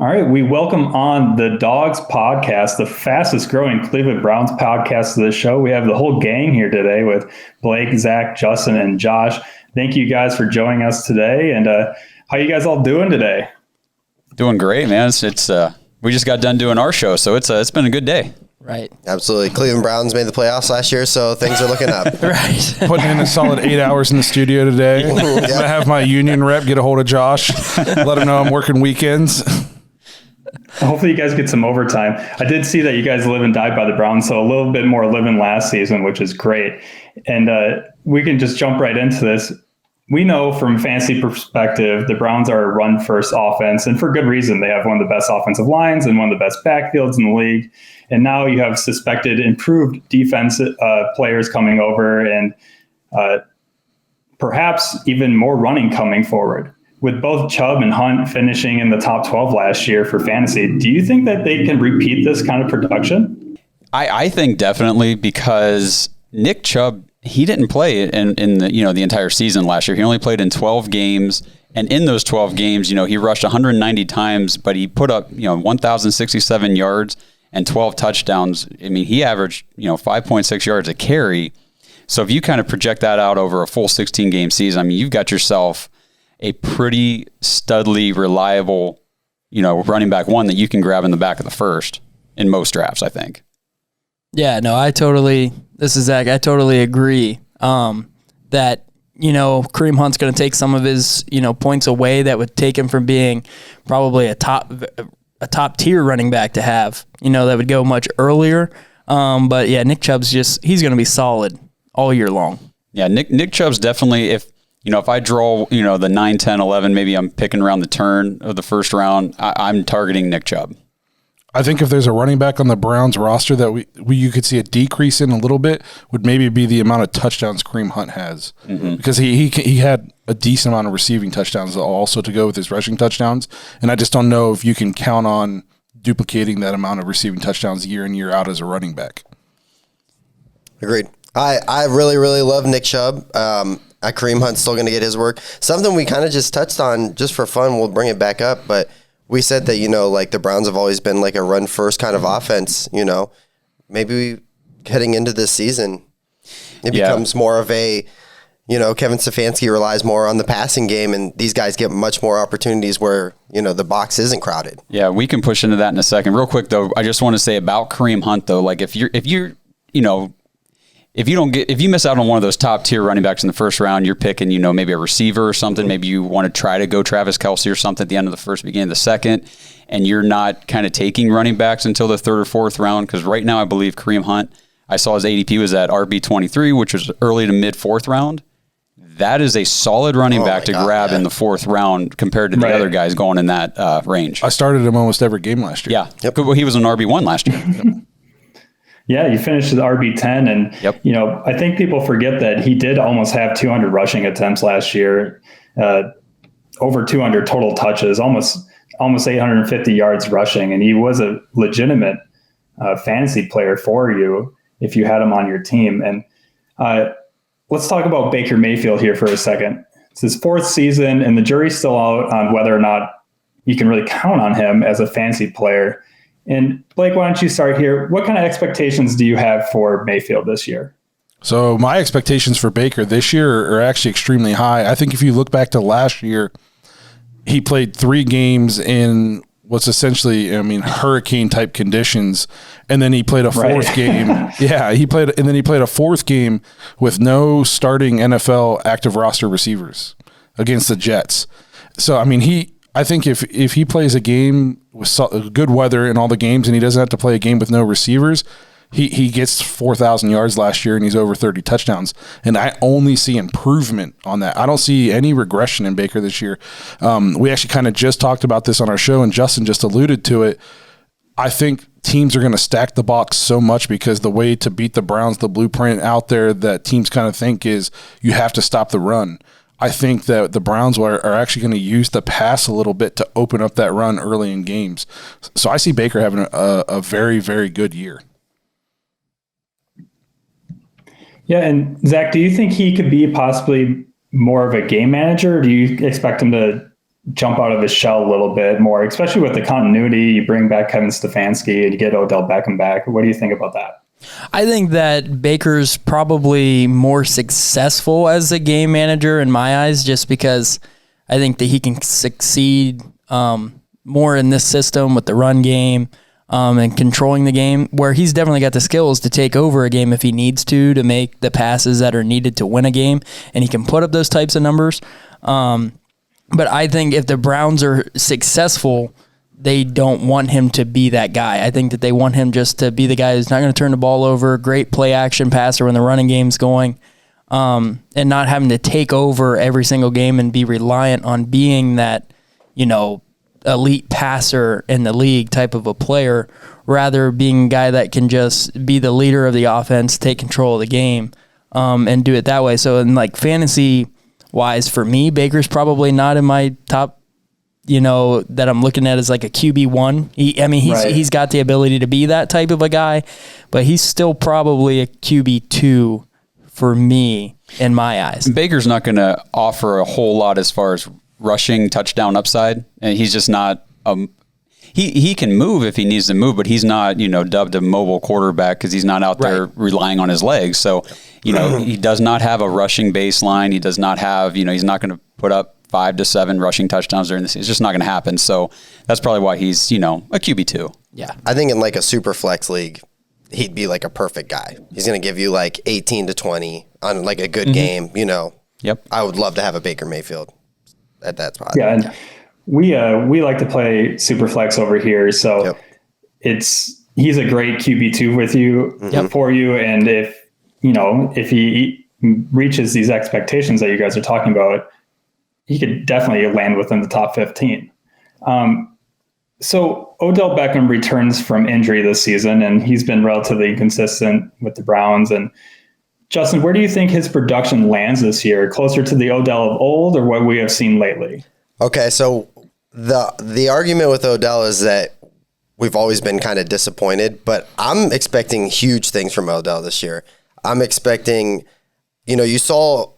All right, we welcome on the Dawgs podcast, the fastest growing Cleveland Browns podcast of the show. We have the whole gang here today with Blake, Zach, Justin, and Josh. Thank you guys for joining us today. And how you guys all doing today? Doing great, man. It's we just got done doing our show, so it's been a good day. Right. Absolutely. Cleveland Browns made the playoffs last year, so things are looking up. Right. Putting in a solid 8 hours in the studio today. I'm going to have my union rep get a hold of Josh, let him know I'm working weekends. Hopefully you guys get some overtime. I did see that you guys live and die by the Browns, so a little bit more living last season, which is great. And we can just jump right into this. We know from fantasy perspective, the Browns are a run-first offense, and for good reason. They have one of the best offensive lines and one of the best backfields in the league. And now you have suspected improved defense players coming over and perhaps even more running coming forward. With both Chubb and Hunt finishing in the top 12 last year for fantasy, do you think that they can repeat this kind of production? I think definitely, because Nick Chubb, he didn't play in the entire season last year. He only played in 12 games, and in those 12 games, he rushed 190 times, but he put up 1,067 yards and 12 touchdowns. I mean, he averaged 5.6 yards a carry. So if you kind of project that out over a full 16 game season, I mean, you've got yourself a pretty studly, reliable, running back one that you can grab in the back of the first in most drafts, I think. Yeah, no, this is Zach, I totally agree that, Kareem Hunt's going to take some of his, points away that would take him from being probably a top tier running back to have, that would go much earlier. But yeah, Nick Chubb's he's going to be solid all year long. Yeah, Nick Chubb's definitely, if I draw, the 9, 10, 11, maybe I'm picking around the turn of the first round, I'm targeting Nick Chubb. I think if there's a running back on the Browns roster that you could see a decrease in a little bit would maybe be the amount of touchdowns Kareem Hunt has. Mm-hmm. Because he had a decent amount of receiving touchdowns also to go with his rushing touchdowns. And I just don't know if you can count on duplicating that amount of receiving touchdowns year in, year out as a running back. Agreed. I really, really love Nick Chubb. Kareem Hunt's still going to get his work. Something we kind of just touched on just for fun, we'll bring it back up, but we said that, the Browns have always been like a run-first kind of offense, Maybe heading into this season, it becomes more of a, Kevin Stefanski relies more on the passing game, and these guys get much more opportunities where, the box isn't crowded. Yeah, we can push into that in a second. Real quick, though, I just want to say about Kareem Hunt, though, like if you miss out on one of those top tier running backs in the first round, you're picking, maybe a receiver or something. Maybe you want to try to go Travis Kelce or something at the end of the first, beginning of the second, and you're not kind of taking running backs until the third or fourth round. Because right now, I believe Kareem Hunt, I saw his ADP was at RB23, which was early to mid fourth round. That is a solid running back to grab in the fourth round compared to the other guys going in that range. I started him almost every game last year. Yeah. Yep. Well, he was an RB1 last year. Yep. Yeah, you finished with RB10, and I think people forget that he did almost have 200 rushing attempts last year, over 200 total touches, almost 850 yards rushing, and he was a legitimate fantasy player for you if you had him on your team. And let's talk about Baker Mayfield here for a second. It's his fourth season, and the jury's still out on whether or not you can really count on him as a fantasy player. And Blake, why don't you start here? What kind of expectations do you have for Mayfield this year? So my expectations for Baker this year are actually extremely high. I think if you look back to last year, he played 3 games in what's essentially, hurricane type conditions. And then he played a fourth game. Yeah, he played a fourth game with no starting NFL active roster receivers against the Jets. So, I think if he plays a game with good weather in all the games and he doesn't have to play a game with no receivers, he gets 4,000 yards last year and he's over 30 touchdowns. And I only see improvement on that. I don't see any regression in Baker this year. We actually kind of just talked about this on our show, and Justin just alluded to it. I think teams are going to stack the box so much because the way to beat the Browns, the blueprint out there that teams kind of think is you have to stop the run. I think that the Browns are actually going to use the pass a little bit to open up that run early in games. So I see Baker having a very, very good year. Yeah, and Zach, do you think he could be possibly more of a game manager? Or do you expect him to jump out of his shell a little bit more, especially with the continuity. You bring back Kevin Stefanski and you get Odell Beckham back. What do you think about that? I think that Baker's probably more successful as a game manager in my eyes, just because I think that he can succeed more in this system with the run game and controlling the game, where he's definitely got the skills to take over a game if he needs to make the passes that are needed to win a game, and he can put up those types of numbers. But I think if the Browns are successful, they don't want him to be that guy. I think that they want him just to be the guy who's not going to turn the ball over, great play action passer when the running game's going, and not having to take over every single game and be reliant on being that, elite passer in the league type of a player, rather being a guy that can just be the leader of the offense, take control of the game, and do it that way. So in fantasy wise for me, Baker's probably not in my top, that I'm looking at as like a QB1. He's got the ability to be that type of a guy, but he's still probably a QB2 for me in my eyes. Baker's not going to offer a whole lot as far as rushing touchdown upside, and he's just not. He can move if he needs to move, but he's not dubbed a mobile quarterback because he's not out there relying on his legs. So he does not have a rushing baseline. He does not have he's not going to put up 5 to 7 rushing touchdowns during the season. It's just not going to happen. So that's probably why he's a QB2. Yeah, I think in like a super flex league, he'd be like a perfect guy. He's going to give you like 18 to 20 on like a good game. Yep. I would love to have a Baker Mayfield at that spot. Yeah, and we like to play super flex over here, so he's a great QB2 with you for you, and if he reaches these expectations that you guys are talking about, he could definitely land within the top 15. So Odell Beckham returns from injury this season, and he's been relatively inconsistent with the Browns. And Justin, where do you think his production lands this year? Closer to the Odell of old, or what we have seen lately? Okay, so the argument with Odell is that we've always been kind of disappointed, but I'm expecting huge things from Odell this year. I'm expecting, you saw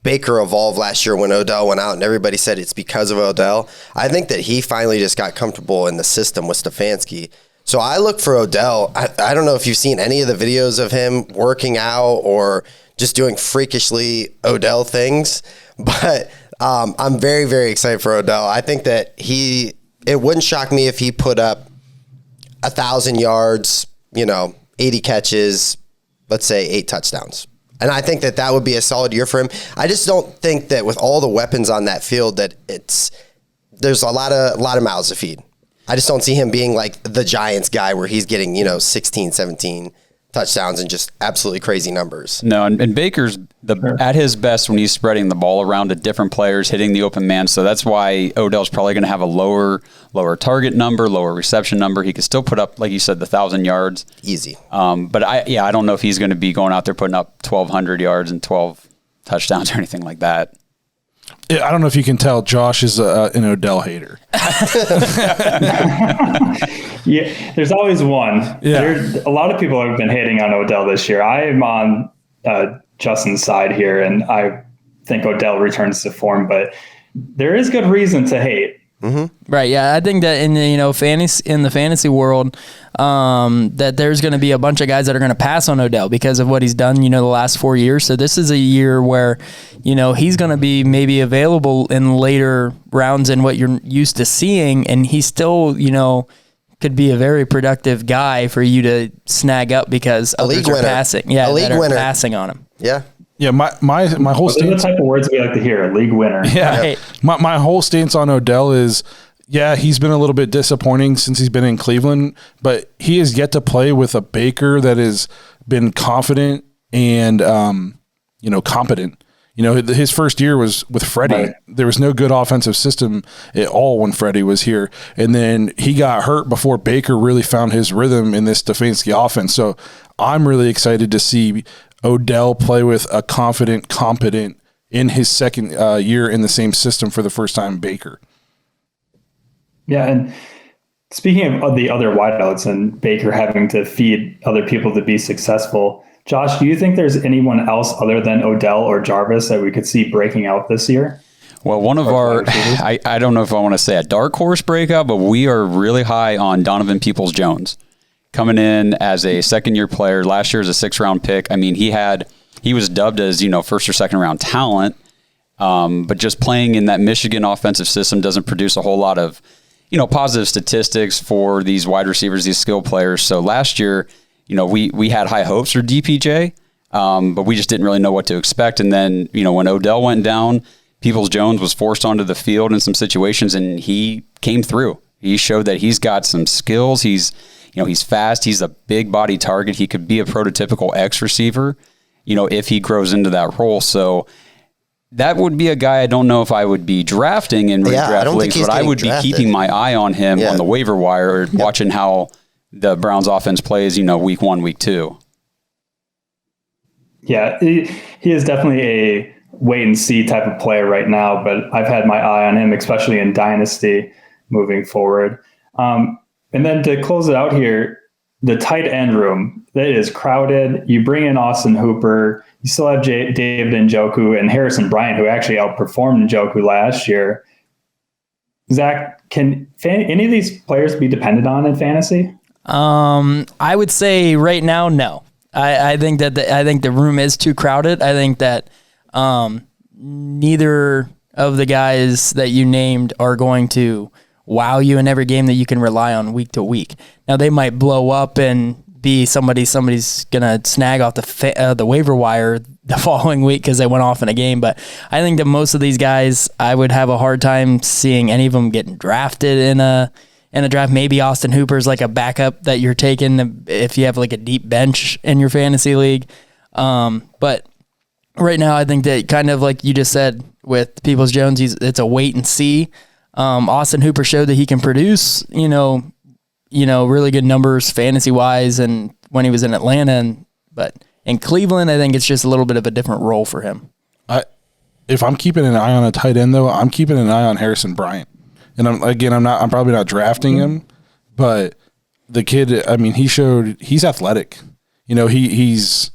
Baker evolve last year when Odell went out and everybody said it's because of Odell. I think that he finally just got comfortable in the system with Stefanski. So I look for Odell. I don't know if you've seen any of the videos of him working out or just doing freakishly Odell things, but I'm very, very excited for Odell. I think that it wouldn't shock me if he put up 1,000 yards, 80 catches, let's say 8 touchdowns. And I think that would be a solid year for him. I just don't think that with all the weapons on that field that there's a lot of mouths to feed. I just don't see him being like the Giants guy where he's getting, 16, 17 touchdowns and just absolutely crazy numbers. No, and Baker's at his best when he's spreading the ball around to different players, hitting the open man. So that's why Odell's probably going to have a lower target number, lower reception number. He could still put up, like you said, the 1,000 yards. Easy. But I don't know if he's going to be going out there putting up 1,200 yards and 12 touchdowns or anything like that. I don't know if you can tell, Josh is an Odell hater. Yeah, there's always one. Yeah. There's a lot of people have been hating on Odell this year. I am on Justin's side here, and I think Odell returns to form, but there is good reason to hate. Mm-hmm. Right. Yeah. I think that in the fantasy world, that there's going to be a bunch of guys that are going to pass on Odell because of what he's done, the last 4 years. So this is a year where, he's going to be maybe available in later rounds than what you're used to seeing. And he still, could be a very productive guy for you to snag up because others are passing. Yeah. Passing on him. Yeah. Yeah, my whole stance. Those are the type of words we like to hear. A league winner. Yeah, Right. My whole stance on Odell is, he's been a little bit disappointing since he's been in Cleveland, but he has yet to play with a Baker that has been confident and competent. His first year was with Freddie. Right. There was no good offensive system at all when Freddie was here, and then he got hurt before Baker really found his rhythm in this Stefanski offense. So I'm really excited to see Odell play with a confident, competent in his second year in the same system for the first time, Baker. Yeah, and speaking of the other wideouts and Baker having to feed other people to be successful, Josh, do you think there's anyone else other than Odell or Jarvis that we could see breaking out this year? Well, one of our, I don't know if I want to say a dark horse breakout, but we are really high on Donovan Peoples-Jones coming in as a second-year player. Last year as a 6th-round pick. I mean, he was dubbed as, first or second round talent, but just playing in that Michigan offensive system doesn't produce a whole lot of, positive statistics for these wide receivers, these skill players. So last year, we had high hopes for DPJ, but we just didn't really know what to expect. And then, when Odell went down, Peoples-Jones was forced onto the field in some situations, and he came through. He showed that he's got some skills. He's fast. He's a big body target. He could be a prototypical X receiver, if he grows into that role. So that would be a guy I don't know if I would be drafting in redraft leagues, but I would be keeping my eye on him on the waiver wire, watching how the Browns offense plays, week 1, week 2. Yeah, he is definitely a wait and see type of player right now, but I've had my eye on him, especially in Dynasty moving forward. And then to close it out here, the tight end room, that is crowded. You bring in Austin Hooper. You still have David Njoku and Harrison Bryant, who actually outperformed Njoku last year. Zach, can any of these players be depended on in fantasy? I would say right now, no. I think that the room is too crowded. I think that neither of the guys that you named are going to wow you in every game that you can rely on week to week. Now they might blow up and be somebody's gonna snag off the waiver wire the following week because they went off in a game. But I think that most of these guys, I would have a hard time seeing any of them getting drafted in a draft. Maybe Austin Hooper's like a backup that you're taking if you have like a deep bench in your fantasy league. But right now, I think that kind of like you just said with Peoples-Jones, it's a wait and see. Austin Hooper showed that he can produce, really good numbers fantasy wise, and when he was in Atlanta, but in Cleveland, I think it's just a little bit of a different role for him. If I'm keeping an eye on a tight end though, I'm keeping an eye on Harrison Bryant, and I'm probably not drafting him, but the kid, I mean, he's athletic. He's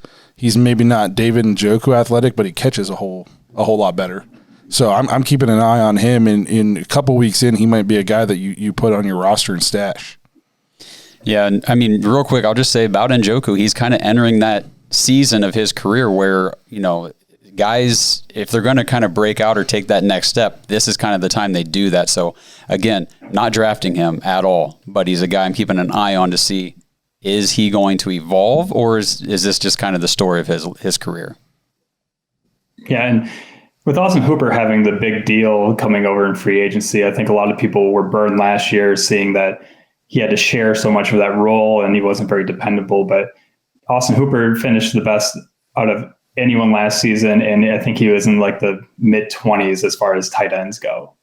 maybe not David Njoku athletic, but he catches a whole lot better. So I'm keeping an eye on him, and in a couple weeks in, he might be a guy that you put on your roster and stash. Yeah, and I mean, real quick, I'll just say about Njoku, he's kind of entering that season of his career where, guys, if they're going to kind of break out or take that next step, this is kind of the time they do that. So, again, not drafting him at all, but he's a guy I'm keeping an eye on to see, is he going to evolve, or is this just kind of the story of his career? Yeah, and with Austin Hooper having the big deal coming over in free agency, I think a lot of people were burned last year seeing that he had to share so much of that role and he wasn't very dependable. But Austin Hooper finished the best out of anyone last season, and I think he was in like the mid-20s as far as tight ends go.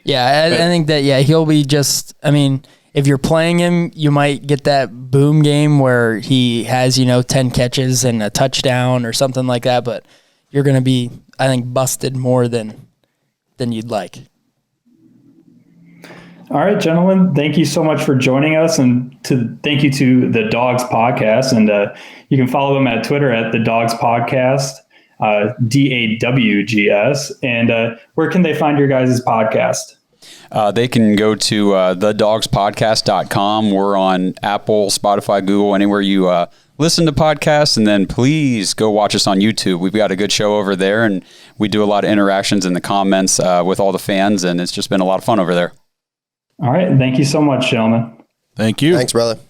Yeah, I think that, he'll be just, I mean, if you're playing him, you might get that boom game where he has, 10 catches and a touchdown or something like that, but you're going to be, I think, busted more than you'd like. All right, gentlemen, thank you so much for joining us, and thank you to the Dawgs Podcast. And you can follow them at Twitter at the Dawgs Podcast, DAWGS. And where can they find your guys' podcast? They can go to thedawgspodcast.com. We're on Apple, Spotify, Google, anywhere you listen to podcasts. And then please go watch us on YouTube. We've got a good show over there, and we do a lot of interactions in the comments with all the fans, and it's just been a lot of fun over there. All right. Thank you so much, gentlemen. Thank you. Thanks, brother.